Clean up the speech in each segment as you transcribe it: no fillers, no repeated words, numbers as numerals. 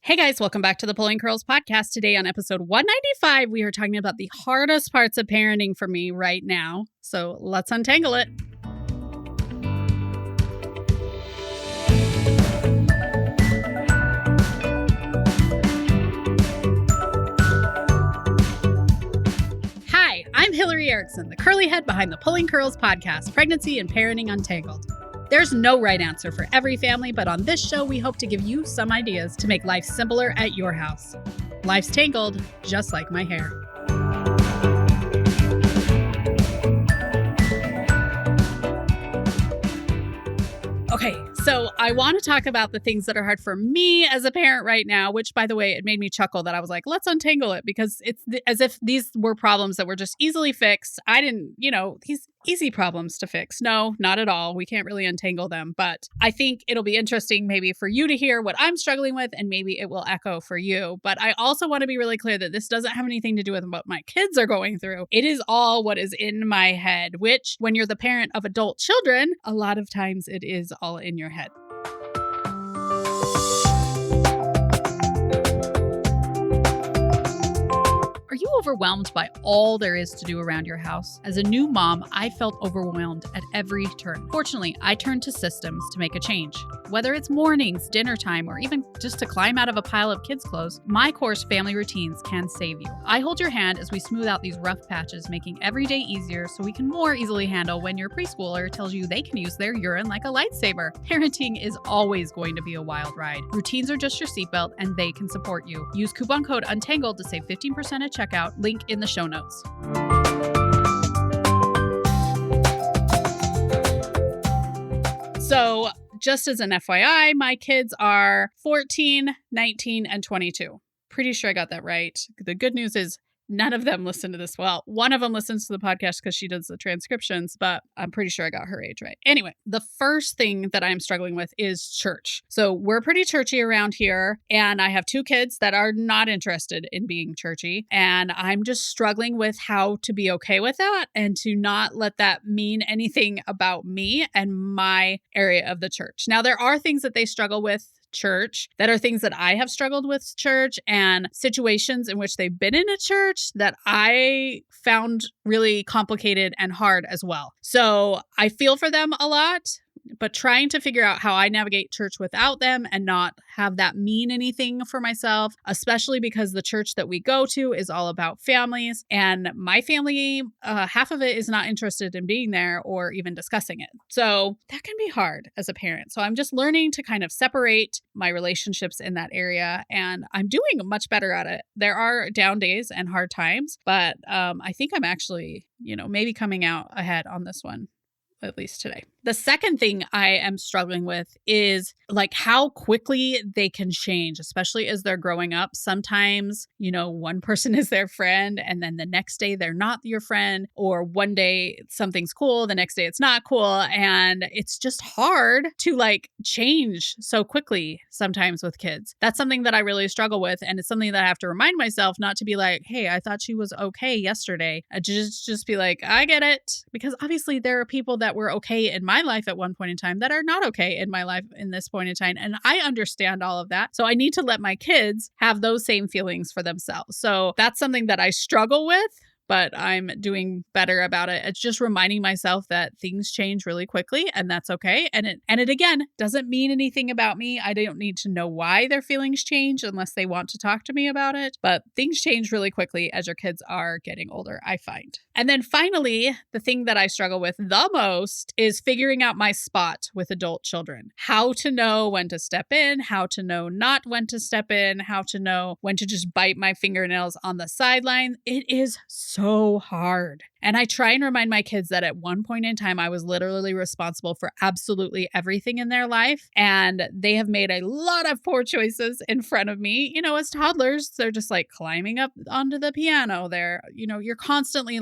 Hey guys, welcome back to the Pulling Curls podcast. Today on episode 195, we are talking about the hardest parts of parenting for me right now. So let's untangle it. Hi, I'm Hillary Erickson, the curly head behind the Pulling Curls podcast, Pregnancy and Parenting Untangled. There's no right answer for every family, but on this show, we hope to give you some ideas to make life simpler at your house. Life's tangled, just like my hair. Okay, so I want to talk about the things that are hard for me as a parent right now, which, by the way, it made me chuckle that I was like, let's untangle it, because it's as if these were problems that were just easily fixed. I didn't, these easy problems to fix. No, not at all. We can't really untangle them, but I think it'll be interesting maybe for you to hear what I'm struggling with, and maybe it will echo for you. But I also want to be really clear that this doesn't have anything to do with what my kids are going through. It is all what is in my head, which when you're the parent of adult children, a lot of times it is all in your head. Are you overwhelmed by all there is to do around your house? As a new mom, I felt overwhelmed at every turn. Fortunately, I turned to systems to make a change. Whether it's mornings, dinner time, or even just to climb out of a pile of kids' clothes, My Course Family Routines can save you. I hold your hand as we smooth out these rough patches, making every day easier so we can more easily handle when your preschooler tells you they can use their urine like a lightsaber. Parenting is always going to be a wild ride. Routines are just your seatbelt, and they can support you. Use coupon code UNTANGLED to save 15% at checkout. Link in the show notes. So, just as an FYI, my kids are 14, 19, and 22. Pretty sure I got that right. The good news is none of them listen to this. Well, one of them listens to the podcast because she does the transcriptions, but I'm pretty sure I got her age right. Anyway, the first thing that I'm struggling with is church. So we're pretty churchy around here, and I have two kids that are not interested in being churchy, and I'm just struggling with how to be okay with that and to not let that mean anything about me and my area of the church. Now, there are things that they struggle with church that are things that I have struggled with church, and situations in which they've been in a church that I found really complicated and hard as well. So I feel for them a lot, but trying to figure out how I navigate church without them and not have that mean anything for myself, especially because the church that we go to is all about families, and my family, half of it is not interested in being there or even discussing it. So that can be hard as a parent. So I'm just learning to kind of separate my relationships in that area, and I'm doing much better at it. There are down days and hard times, but I think I'm actually, maybe coming out ahead on this one, at least today. The second thing I am struggling with is like how quickly they can change, especially as they're growing up. Sometimes, one person is their friend, and then the next day they're not your friend, or one day something's cool, the next day it's not cool. And it's just hard to change so quickly sometimes with kids. That's something that I really struggle with. And it's something that I have to remind myself not to be like, hey, I thought she was okay yesterday. Just be like, I get it. Because obviously there are people that were okay in my life at one point in time that are not okay in my life in this point in time. And I understand all of that. So I need to let my kids have those same feelings for themselves. So that's something that I struggle with, but I'm doing better about it. It's just reminding myself that things change really quickly, and that's okay. And it again doesn't mean anything about me. I don't need to know why their feelings change unless they want to talk to me about it. But things change really quickly as your kids are getting older, I find. And then finally, the thing that I struggle with the most is figuring out my spot with adult children. How to know when to step in, how to know not when to step in, how to know when to just bite my fingernails on the sideline. It is so hard. And I try and remind my kids that at one point in time, I was literally responsible for absolutely everything in their life. And they have made a lot of poor choices in front of me. As toddlers, they're just climbing up onto the piano. You're constantly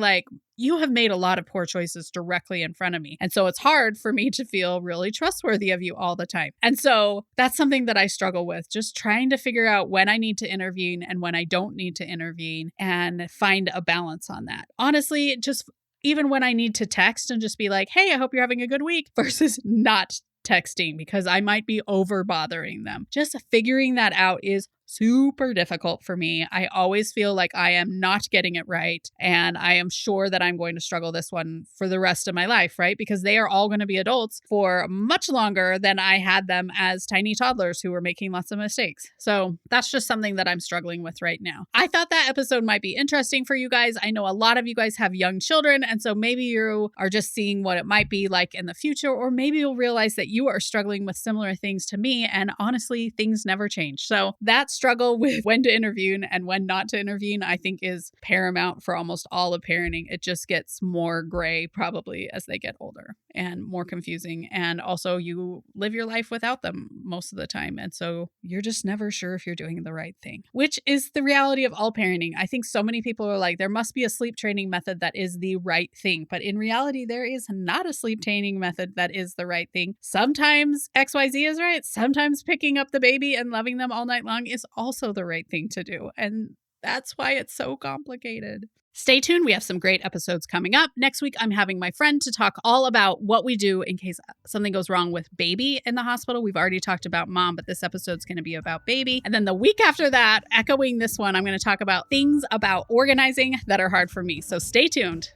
you have made a lot of poor choices directly in front of me. And so it's hard for me to feel really trustworthy of you all the time. And so that's something that I struggle with, just trying to figure out when I need to intervene and when I don't need to intervene and find a balance on that. Honestly, just even when I need to text and just be like, hey, I hope you're having a good week, versus not texting because I might be over bothering them. Just figuring that out is super difficult for me. I always feel like I am not getting it right. And I am sure that I'm going to struggle this one for the rest of my life, right? Because they are all going to be adults for much longer than I had them as tiny toddlers who were making lots of mistakes. So that's just something that I'm struggling with right now. I thought that episode might be interesting for you guys. I know a lot of you guys have young children, and so maybe you are just seeing what it might be like in the future, or maybe you'll realize that you are struggling with similar things to me, and honestly, things never change. So that struggle with when to intervene and when not to intervene, I think is paramount for almost all of parenting. It just gets more gray probably as they get older and more confusing. And also you live your life without them most of the time. And so you're just never sure if you're doing the right thing, which is the reality of all parenting. I think so many people are like, there must be a sleep training method that is the right thing. But in reality, there is not a sleep training method that is the right thing. Sometimes XYZ is right. Sometimes picking up the baby and loving them all night long is also the right thing to do. And that's why it's so complicated. Stay tuned. We have some great episodes coming up. Next week, I'm having my friend to talk all about what we do in case something goes wrong with baby in the hospital. We've already talked about mom, but this episode's going to be about baby. And then the week after that, echoing this one, I'm going to talk about things about organizing that are hard for me. So stay tuned.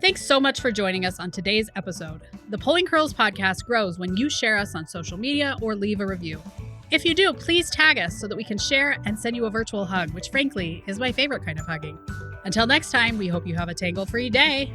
Thanks so much for joining us on today's episode. The Pulling Curls podcast grows when you share us on social media or leave a review. If you do, please tag us so that we can share and send you a virtual hug, which frankly is my favorite kind of hugging. Until next time, we hope you have a tangle-free day.